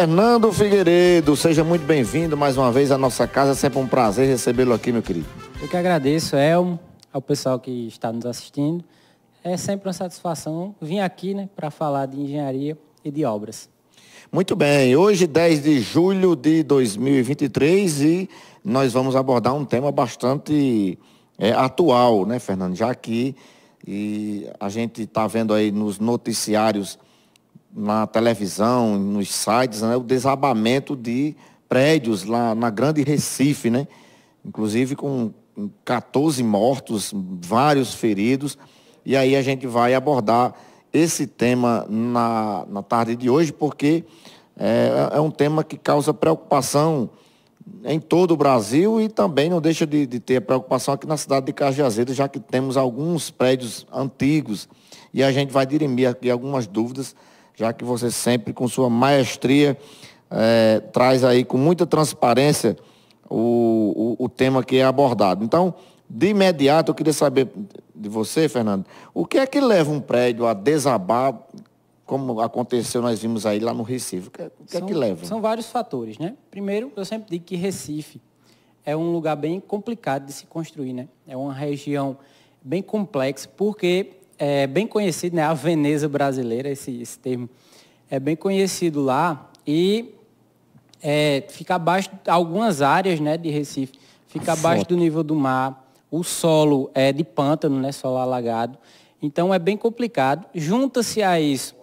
Fernando Figueiredo, seja muito bem-vindo mais uma vez à nossa casa, é sempre um prazer recebê-lo aqui, meu querido. Eu que agradeço, Elmo, ao pessoal que está nos assistindo. É sempre uma satisfação vir aqui, né, para falar de engenharia e de obras. Muito bem, hoje 10 de julho de 2023 e nós vamos abordar um tema bastante atual, né, Fernando? Já que a gente está vendo aí nos noticiários, na televisão, nos sites, né, o desabamento de prédios lá na Grande Recife, né? Inclusive com 14 mortos, vários feridos. E aí a gente vai abordar esse tema na tarde de hoje, porque é um tema que causa preocupação em todo o Brasil e também não deixa de ter preocupação aqui na cidade de Cajazeiras, já que temos alguns prédios antigos e a gente vai dirimir aqui algumas dúvidas, já que você sempre, com sua maestria, traz aí com muita transparência o tema que é abordado. Então, de imediato, eu queria saber de você, Fernando, o que é que leva um prédio a desabar, como aconteceu, nós vimos aí lá no Recife? O que é que leva? São vários fatores, né? Primeiro, eu sempre digo que Recife é um lugar bem complicado de se construir, né? É uma região bem complexa, porque é bem conhecido, né? A Veneza brasileira, esse termo é bem conhecido lá e fica abaixo, algumas áreas, né, de Recife, fica abaixo do nível do mar, o solo é de pântano, né, solo alagado, então é bem complicado. Junta-se a isso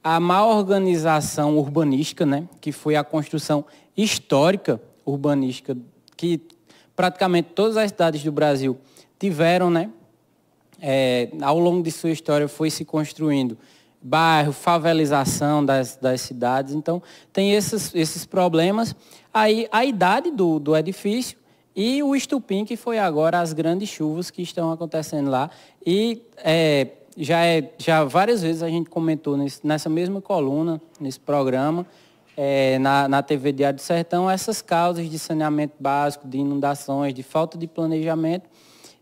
a má organização urbanística, né, que foi a construção histórica urbanística que praticamente todas as cidades do Brasil tiveram, né, ao longo de sua história foi se construindo bairro, favelização das cidades. Então, tem esses problemas. Aí, a idade do edifício e o estupim, que foi agora as grandes chuvas que estão acontecendo lá. E já várias vezes a gente comentou nessa mesma coluna, nesse programa, na TV Diário do Sertão, essas causas de saneamento básico, de inundações, de falta de planejamento.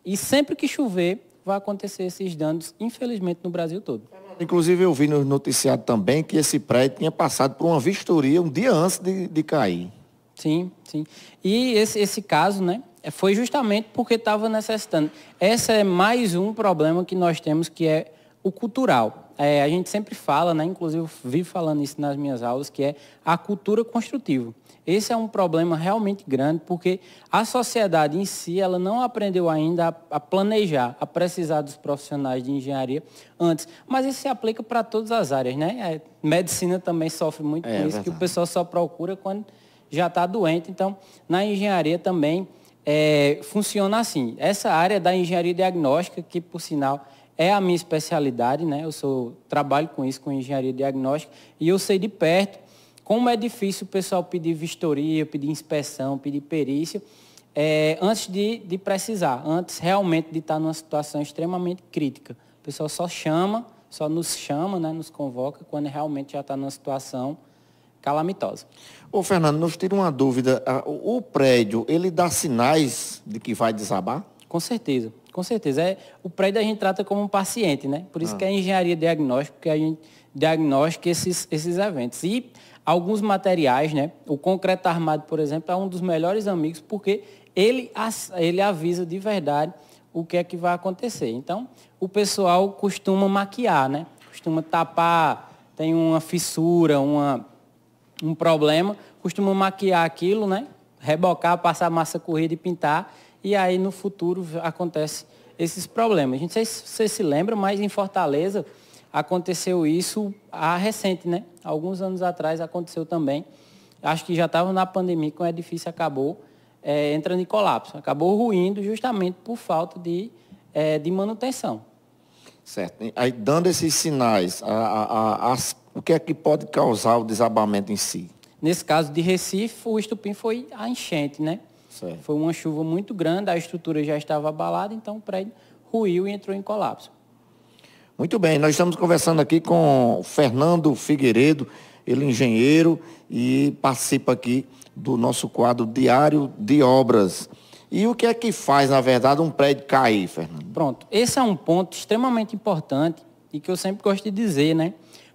E sempre que chover, vai acontecer esses danos, infelizmente, no Brasil todo. Inclusive, eu vi no noticiário também que esse prédio tinha passado por uma vistoria um dia antes de cair. Sim, sim. E esse caso, né, foi justamente porque estava necessitando. Esse é mais um problema que nós temos, que é o cultural. A gente sempre fala, né, inclusive eu vivo falando isso nas minhas aulas, que é a cultura construtiva. Esse é um problema realmente grande, porque a sociedade em si, ela não aprendeu ainda a planejar, a precisar dos profissionais de engenharia antes. Mas isso se aplica para todas as áreas, né? Medicina também sofre muito com isso, verdade, que o pessoal só procura quando já está doente. Então, na engenharia também funciona assim. Essa área da engenharia diagnóstica, que por sinal é a minha especialidade, né? Eu trabalho com isso, com engenharia diagnóstica, e eu sei de perto como é difícil o pessoal pedir vistoria, pedir inspeção, pedir perícia, antes de precisar, antes realmente de estar numa situação extremamente crítica. O pessoal só nos chama, né, nos convoca, quando realmente já está numa situação calamitosa. Ô, Fernando, nos tira uma dúvida. O prédio, ele dá sinais de que vai desabar? Com certeza, com certeza. O prédio a gente trata como um paciente, né? Por isso que é engenharia diagnóstica, porque a gente diagnostica esses eventos. E alguns materiais, né? O concreto armado, por exemplo, é um dos melhores amigos, porque ele avisa de verdade o que é que vai acontecer. Então, o pessoal costuma maquiar, né? Costuma tapar, tem uma fissura, um problema, costuma maquiar aquilo, né? Rebocar, passar massa corrida e pintar, e aí no futuro acontece esses problemas. A gente não sei se você se lembra, mas em Fortaleza aconteceu isso recente, né? Alguns anos atrás aconteceu também. Acho que já estava na pandemia, quando o edifício acabou entrando em colapso. Acabou ruindo justamente por falta de manutenção. Certo. Aí, dando esses sinais, o que é que pode causar o desabamento em si? Nesse caso de Recife, o estupim foi a enchente, né? Certo. Foi uma chuva muito grande, a estrutura já estava abalada, então o prédio ruiu e entrou em colapso. Muito bem, nós estamos conversando aqui com Fernando Figueiredo, ele é engenheiro e participa aqui do nosso quadro Diário de Obras. E o que é que faz, na verdade, um prédio cair, Fernando? Pronto, esse é um ponto extremamente importante e que eu sempre gosto de dizer, né?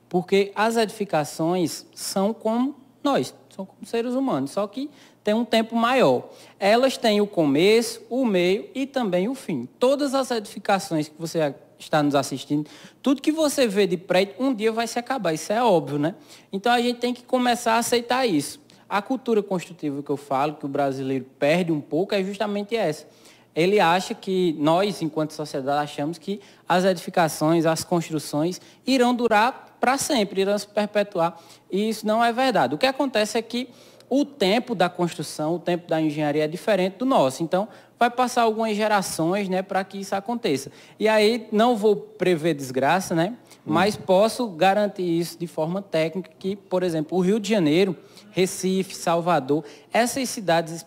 Porque as edificações são como nós, são como seres humanos, só que tem um tempo maior. Elas têm o começo, o meio e também o fim. Todas as edificações que você está nos assistindo, tudo que você vê de prédio, um dia vai se acabar, isso é óbvio, né? Então a gente tem que começar a aceitar isso. A cultura construtiva que eu falo, que o brasileiro perde um pouco, é justamente essa. Ele acha que nós, enquanto sociedade, achamos que as edificações, as construções irão durar para sempre, irão se perpetuar. E isso não é verdade. O que acontece é que o tempo da construção, o tempo da engenharia é diferente do nosso. Então, vai passar algumas gerações, né, para que isso aconteça. E aí, não vou prever desgraça, né, mas posso garantir isso de forma técnica que, por exemplo, o Rio de Janeiro, Recife, Salvador, essas cidades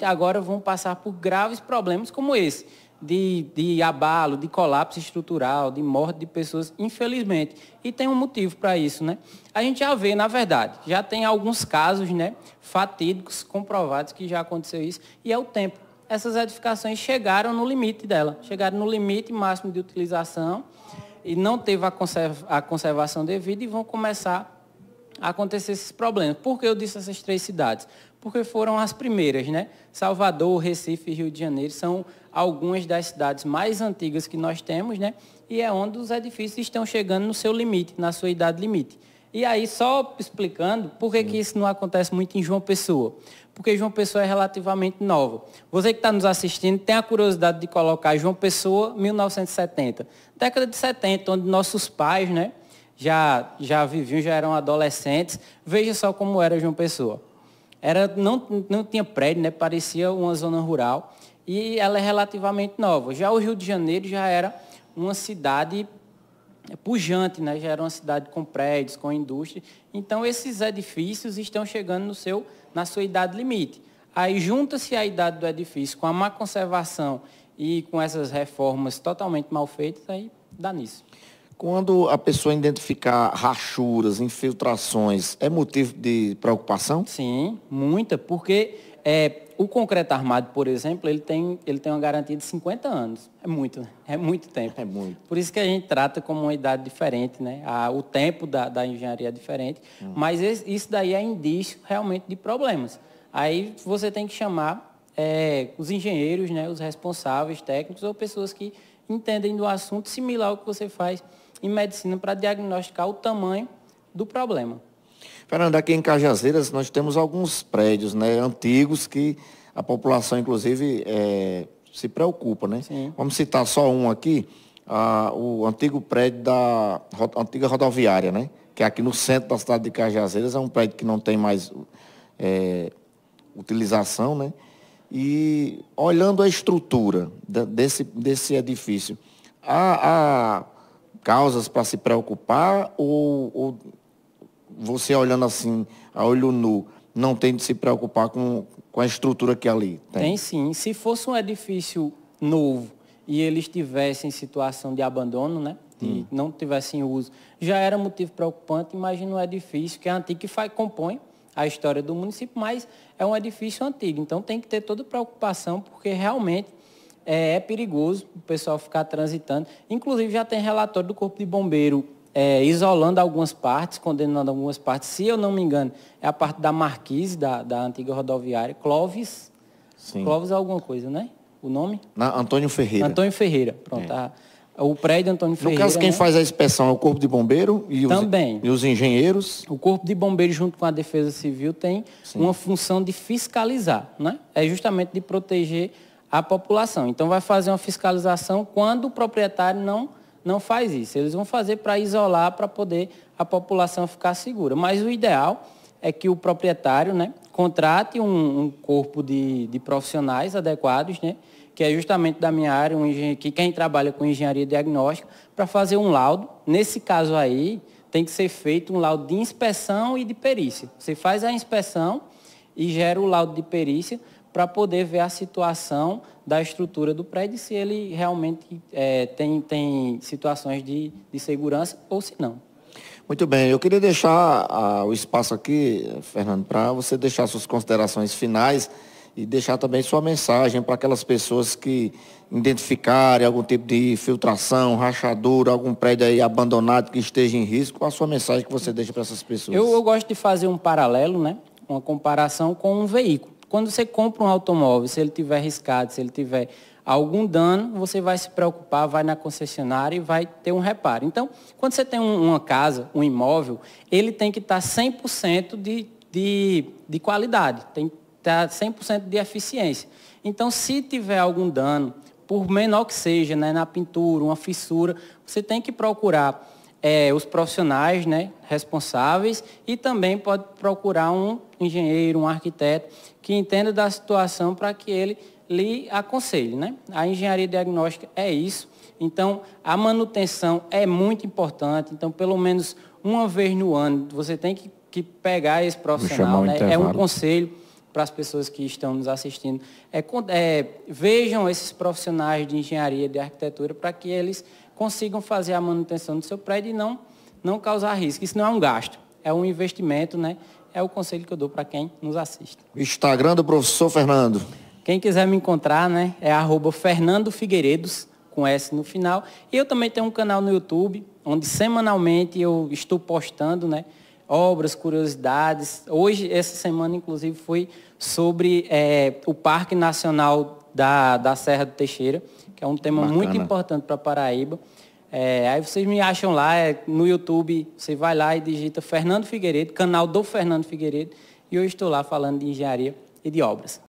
agora vão passar por graves problemas como esse, de abalo, de colapso estrutural, de morte de pessoas, infelizmente. E tem um motivo para isso, né? A gente já vê, na verdade, já tem alguns casos, né, fatídicos, comprovados que já aconteceu isso, e é o tempo. Essas edificações chegaram no limite dela, chegaram no limite máximo de utilização e não teve a conservação devida e vão começar a acontecer esses problemas. Por que eu disse essas 3 cidades? Porque foram as primeiras, né? Salvador, Recife e Rio de Janeiro são algumas das cidades mais antigas que nós temos, né? E é onde os edifícios estão chegando no seu limite, na sua idade limite. E aí, só explicando por que isso não acontece muito em João Pessoa. Porque João Pessoa é relativamente nova. Você que está nos assistindo tem a curiosidade de colocar João Pessoa 1970. Década de 70, onde nossos pais, né, já viviam, já eram adolescentes. Veja só como era João Pessoa. Não tinha prédio, né? Parecia uma zona rural. E ela é relativamente nova. Já o Rio de Janeiro já era uma cidade pujante, né? Já era uma cidade com prédios, com indústria. Então, esses edifícios estão chegando na sua idade limite. Aí, junta-se a idade do edifício com a má conservação e com essas reformas totalmente mal feitas, aí dá nisso. Quando a pessoa identificar rachuras, infiltrações, é motivo de preocupação? Sim, muita, porque o concreto armado, por exemplo, ele tem uma garantia de 50 anos. É muito, né? É muito tempo. É muito. Por isso que a gente trata como uma idade diferente, né? O tempo da engenharia é diferente, mas isso daí é indício realmente de problemas. Aí você tem que chamar os engenheiros, né? Os responsáveis técnicos ou pessoas que entendem do assunto similar ao que você faz em medicina para diagnosticar o tamanho do problema. Fernando, aqui em Cajazeiras nós temos alguns prédios, né, antigos que a população, inclusive, se preocupa, né? Sim. Vamos citar só um aqui, o antigo prédio da antiga rodoviária, né? Que é aqui no centro da cidade de Cajazeiras, é um prédio que não tem mais utilização, né? E olhando a estrutura desse edifício, há causas para se preocupar ou você olhando assim, a olho nu, não tem de se preocupar com a estrutura que ali tem? Tem sim. Se fosse um edifício novo e ele estivesse em situação de abandono, né? E não tivesse em uso, já era motivo preocupante. Imagina um edifício que é antigo, que compõe a história do município, mas é um edifício antigo. Então tem que ter toda preocupação, porque realmente é perigoso o pessoal ficar transitando. Inclusive já tem relatório do Corpo de Bombeiro isolando algumas partes, condenando algumas partes. Se eu não me engano, é a parte da Marquise, da antiga rodoviária. Clóvis. Sim. Clóvis é alguma coisa, né? O nome? Antônio Ferreira. Antônio Ferreira, pronto. O prédio Antônio Ferreira. No caso, quem faz a inspeção é o Corpo de Bombeiro também. E os engenheiros? O Corpo de Bombeiro, junto com a Defesa Civil, tem uma função de fiscalizar, né? É justamente de proteger a população. Então, vai fazer uma fiscalização quando o proprietário não faz isso. Eles vão fazer para isolar, para poder a população ficar segura. Mas o ideal é que o proprietário, né, contrate um corpo de profissionais adequados, né, que é justamente da minha área, que quem trabalha com engenharia diagnóstica, para fazer um laudo. Nesse caso aí, tem que ser feito um laudo de inspeção e de perícia. Você faz a inspeção e gera o laudo de perícia para poder ver a situação da estrutura do prédio, se ele realmente tem situações de segurança ou se não. Muito bem, eu queria deixar o espaço aqui, Fernando, para você deixar suas considerações finais e deixar também sua mensagem para aquelas pessoas que identificarem algum tipo de filtração, rachadura, algum prédio aí abandonado que esteja em risco. Qual a sua mensagem que você deixa para essas pessoas? Eu gosto de fazer um paralelo, né? Uma comparação com um veículo. Quando você compra um automóvel, se ele tiver riscado, se ele tiver algum dano, você vai se preocupar, vai na concessionária e vai ter um reparo. Então, quando você tem uma casa, um imóvel, ele tem que estar 100% de qualidade, tem que estar 100% de eficiência. Então, se tiver algum dano, por menor que seja, né, na pintura, uma fissura, você tem que procurar os profissionais, né, responsáveis, e também pode procurar um engenheiro, um arquiteto que entenda da situação para que ele lhe aconselhe, né? A engenharia diagnóstica é isso. Então, a manutenção é muito importante. Então, pelo menos uma vez no ano, você tem que pegar esse profissional, né? É um conselho para as pessoas que estão nos assistindo. Vejam esses profissionais de engenharia, de arquitetura, para que eles consigam fazer a manutenção do seu prédio e não causar risco. Isso não é um gasto, é um investimento, né? É o conselho que eu dou para quem nos assiste. Instagram do professor Fernando. Quem quiser me encontrar, né, é @Fernando Figueiredos, com S no final. E eu também tenho um canal no YouTube, onde semanalmente eu estou postando, né, obras, curiosidades. Hoje, essa semana, inclusive, foi sobre o Parque Nacional da Serra do Teixeira, que é um tema Bacana. Muito importante para Paraíba. Aí vocês me acham lá, no YouTube, você vai lá e digita Fernando Figueiredo, canal do Fernando Figueiredo, e eu estou lá falando de engenharia e de obras.